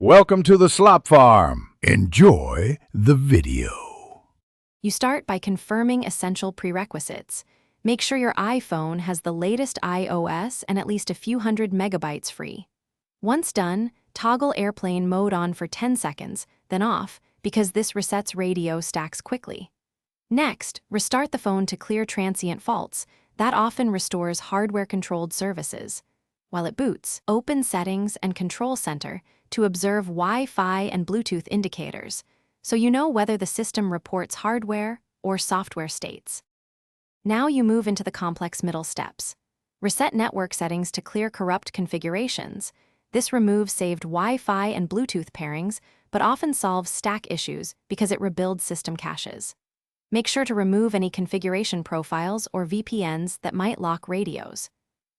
Welcome to the Slop Farm. Enjoy the video. You start by confirming essential prerequisites. Make sure your iPhone has the latest iOS and at least a few hundred megabytes free. Once done, toggle airplane mode on for 10 seconds, then off, because this resets radio stacks quickly. Next, restart the phone to clear transient faults. That often restores hardware-controlled services. While it boots, open Settings and Control Center to observe Wi-Fi and Bluetooth indicators, so you know whether the system reports hardware or software states. Now you move into the complex middle steps. Reset network settings to clear corrupt configurations. This removes saved Wi-Fi and Bluetooth pairings, but often solves stack issues because it rebuilds system caches. Make sure to remove any configuration profiles or VPNs that might lock radios.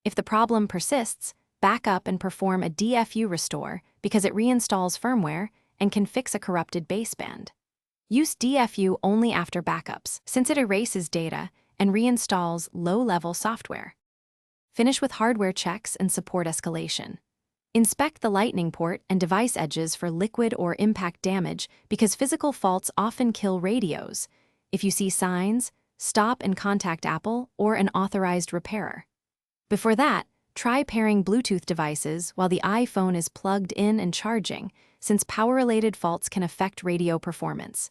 If the problem persists, back up and perform a DFU restore because it reinstalls firmware and can fix a corrupted baseband. Use DFU only after backups, since it erases data and reinstalls low-level software. Finish with hardware checks and support escalation. Inspect the lightning port and device edges for liquid or impact damage because physical faults often kill radios. If you see signs, stop and contact Apple or an authorized repairer. Before that, try pairing Bluetooth devices while the iPhone is plugged in and charging, since power-related faults can affect radio performance.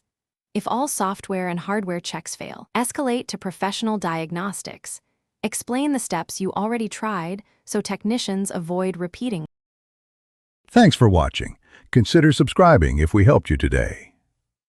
If all software and hardware checks fail, escalate to professional diagnostics. Explain the steps you already tried so technicians avoid repeating. Thanks for watching. Consider subscribing if we helped you today.